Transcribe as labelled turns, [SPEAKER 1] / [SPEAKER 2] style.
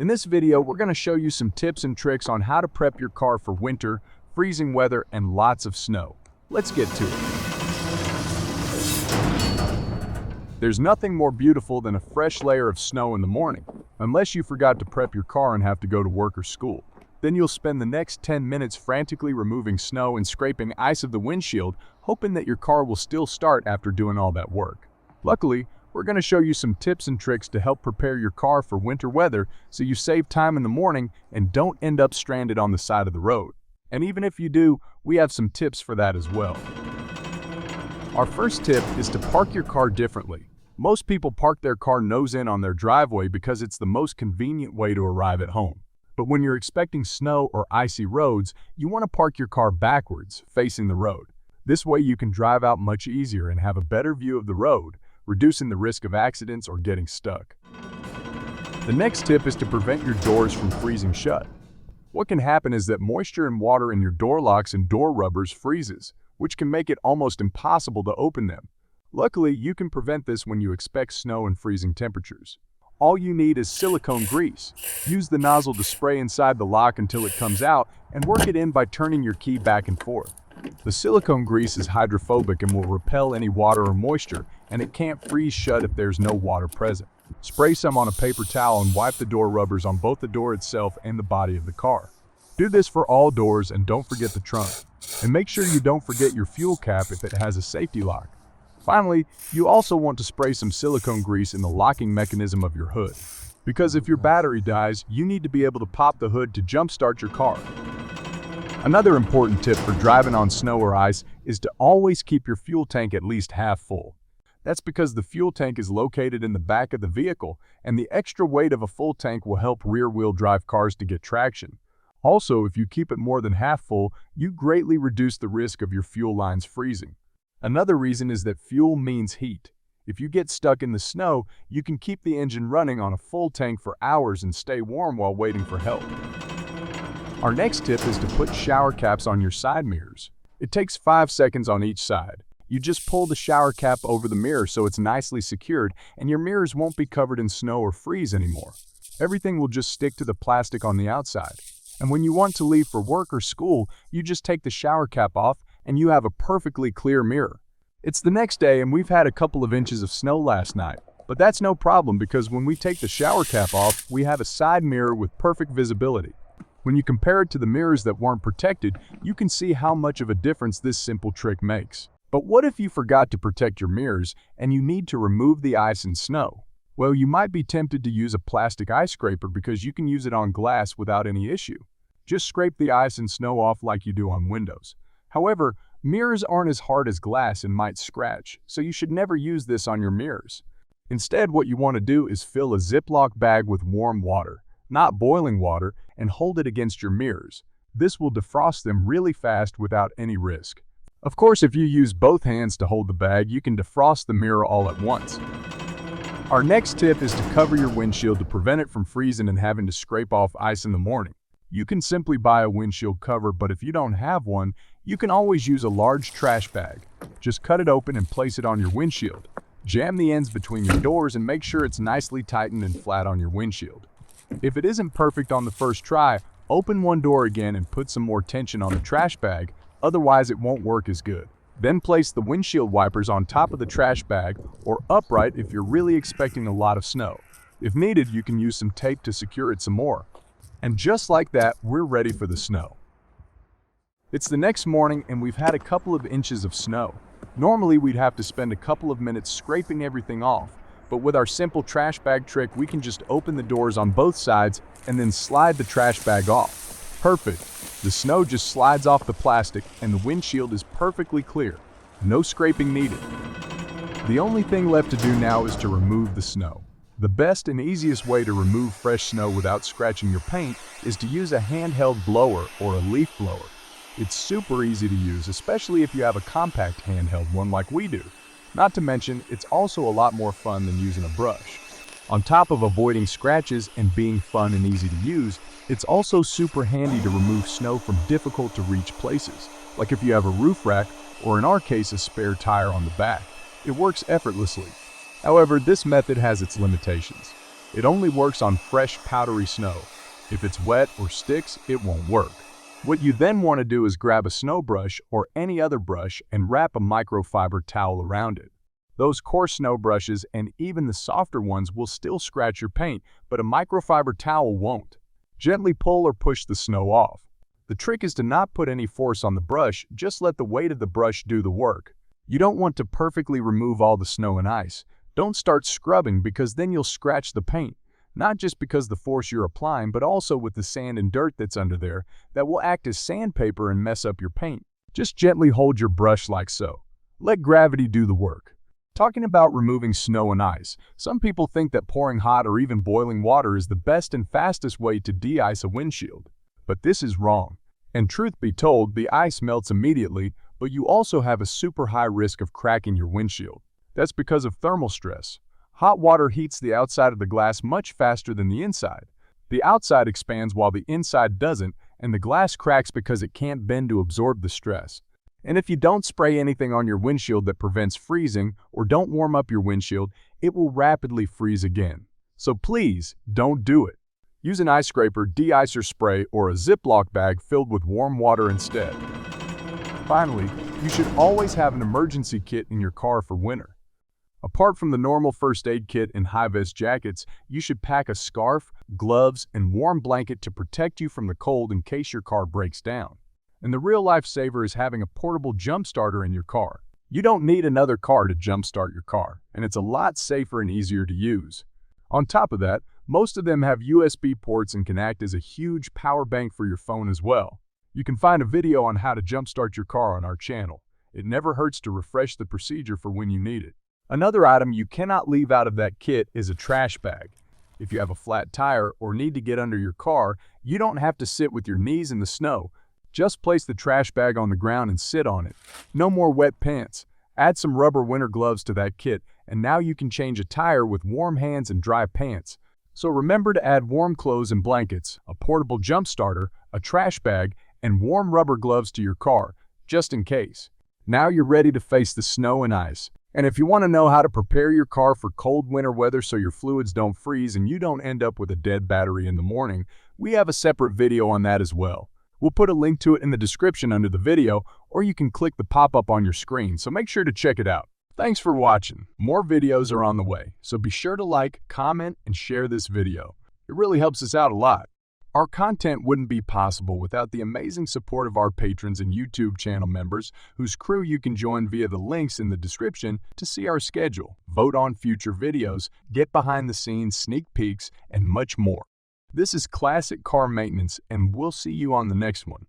[SPEAKER 1] In this video, we're going to show you some tips and tricks on how to prep your car for winter, freezing weather, and lots of snow. Let's get to it. There's nothing more beautiful than a fresh layer of snow in the morning, unless you forgot to prep your car and have to go to work or school. Then you'll spend the next 10 minutes frantically removing snow and scraping ice of the windshield, hoping that your car will still start after doing all that work. Luckily, we're going to show you some tips and tricks to help prepare your car for winter weather so you save time in the morning and don't end up stranded on the side of the road. And even if you do, we have some tips for that as well. Our first tip is to park your car differently. Most people park their car nose in on their driveway because it's the most convenient way to arrive at home. But when you're expecting snow or icy roads, you want to park your car backwards, facing the road. This way you can drive out much easier and have a better view of the road, reducing the risk of accidents or getting stuck. The next tip is to prevent your doors from freezing shut. What can happen is that moisture and water in your door locks and door rubbers freezes, which can make it almost impossible to open them. Luckily, you can prevent this when you expect snow and freezing temperatures. All you need is silicone grease. Use the nozzle to spray inside the lock until it comes out and work it in by turning your key back and forth. The silicone grease is hydrophobic and will repel any water or moisture, and it can't freeze shut if there's no water present. Spray some on a paper towel and wipe the door rubbers on both the door itself and the body of the car. Do this for all doors and don't forget the trunk. And make sure you don't forget your fuel cap if it has a safety lock. Finally, you also want to spray some silicone grease in the locking mechanism of your hood. Because if your battery dies, you need to be able to pop the hood to jumpstart your car. Another important tip for driving on snow or ice is to always keep your fuel tank at least half full. That's because the fuel tank is located in the back of the vehicle, and the extra weight of a full tank will help rear-wheel drive cars to get traction. Also, if you keep it more than half full, you greatly reduce the risk of your fuel lines freezing. Another reason is that fuel means heat. If you get stuck in the snow, you can keep the engine running on a full tank for hours and stay warm while waiting for help. Our next tip is to put shower caps on your side mirrors. It takes 5 seconds on each side. You just pull the shower cap over the mirror so it's nicely secured, and your mirrors won't be covered in snow or freeze anymore. Everything will just stick to the plastic on the outside. And when you want to leave for work or school, you just take the shower cap off and you have a perfectly clear mirror. It's the next day and we've had a couple of inches of snow last night, but that's no problem because when we take the shower cap off, we have a side mirror with perfect visibility. When you compare it to the mirrors that weren't protected, you can see how much of a difference this simple trick makes. But what if you forgot to protect your mirrors and you need to remove the ice and snow? Well, you might be tempted to use a plastic ice scraper because you can use it on glass without any issue. Just scrape the ice and snow off like you do on windows. However, mirrors aren't as hard as glass and might scratch, so you should never use this on your mirrors. Instead, what you want to do is fill a Ziploc bag with warm water, not boiling water, and hold it against your mirrors. This will defrost them really fast without any risk. Of course, if you use both hands to hold the bag, you can defrost the mirror all at once. Our next tip is to cover your windshield to prevent it from freezing and having to scrape off ice in the morning. You can simply buy a windshield cover, but if you don't have one, you can always use a large trash bag. Just cut it open and place it on your windshield. Jam the ends between your doors and make sure it's nicely tightened and flat on your windshield. If it isn't perfect on the first try, open one door again and put some more tension on the trash bag, otherwise it won't work as good. Then place the windshield wipers on top of the trash bag or upright if you're really expecting a lot of snow. If needed, you can use some tape to secure it some more. And just like that, we're ready for the snow. It's the next morning and we've had a couple of inches of snow. Normally we'd have to spend a couple of minutes scraping everything off, but with our simple trash bag trick, we can just open the doors on both sides and then slide the trash bag off. Perfect. The snow just slides off the plastic and the windshield is perfectly clear. No scraping needed. The only thing left to do now is to remove the snow. The best and easiest way to remove fresh snow without scratching your paint is to use a handheld blower or a leaf blower. It's super easy to use, especially if you have a compact handheld one like we do. Not to mention, it's also a lot more fun than using a brush. On top of avoiding scratches and being fun and easy to use, it's also super handy to remove snow from difficult to reach places, like if you have a roof rack or in our case a spare tire on the back. It works effortlessly. However, this method has its limitations. It only works on fresh, powdery snow. If it's wet or sticks, it won't work. What you then want to do is grab a snow brush or any other brush and wrap a microfiber towel around it. Those coarse snow brushes and even the softer ones will still scratch your paint, but a microfiber towel won't. Gently pull or push the snow off. The trick is to not put any force on the brush, just let the weight of the brush do the work. You don't want to perfectly remove all the snow and ice. Don't start scrubbing because then you'll scratch the paint. Not just because the force you're applying, but also with the sand and dirt that's under there that will act as sandpaper and mess up your paint. Just gently hold your brush like so. Let gravity do the work. Talking about removing snow and ice, some people think that pouring hot or even boiling water is the best and fastest way to de-ice a windshield. But this is wrong. And truth be told, the ice melts immediately, but you also have a super high risk of cracking your windshield. That's because of thermal stress. Hot water heats the outside of the glass much faster than the inside. The outside expands while the inside doesn't, and the glass cracks because it can't bend to absorb the stress. And if you don't spray anything on your windshield that prevents freezing or don't warm up your windshield, it will rapidly freeze again. So please, don't do it. Use an ice scraper, de-icer spray, or a Ziploc bag filled with warm water instead. Finally, you should always have an emergency kit in your car for winter. Apart from the normal first aid kit and high-vis jackets, you should pack a scarf, gloves, and warm blanket to protect you from the cold in case your car breaks down. And the real lifesaver is having a portable jump starter in your car. You don't need another car to jumpstart your car, and it's a lot safer and easier to use. On top of that, most of them have USB ports and can act as a huge power bank for your phone as well. You can find a video on how to jumpstart your car on our channel. It never hurts to refresh the procedure for when you need it. Another item you cannot leave out of that kit is a trash bag. If you have a flat tire or need to get under your car, you don't have to sit with your knees in the snow. Just place the trash bag on the ground and sit on it. No more wet pants. Add some rubber winter gloves to that kit, and now you can change a tire with warm hands and dry pants. So remember to add warm clothes and blankets, a portable jump starter, a trash bag, and warm rubber gloves to your car, just in case. Now you're ready to face the snow and ice. And if you want to know how to prepare your car for cold winter weather so your fluids don't freeze and you don't end up with a dead battery in the morning, we have a separate video on that as well. We'll put a link to it in the description under the video, or you can click the pop-up on your screen, so make sure to check it out. Thanks for watching. More videos are on the way, so be sure to like, comment, and share this video. It really helps us out a lot. Our content wouldn't be possible without the amazing support of our patrons and YouTube channel members, whose crew you can join via the links in the description to see our schedule, vote on future videos, get behind-the-scenes sneak peeks, and much more. This is Classic Car Maintenance, and we'll see you on the next one.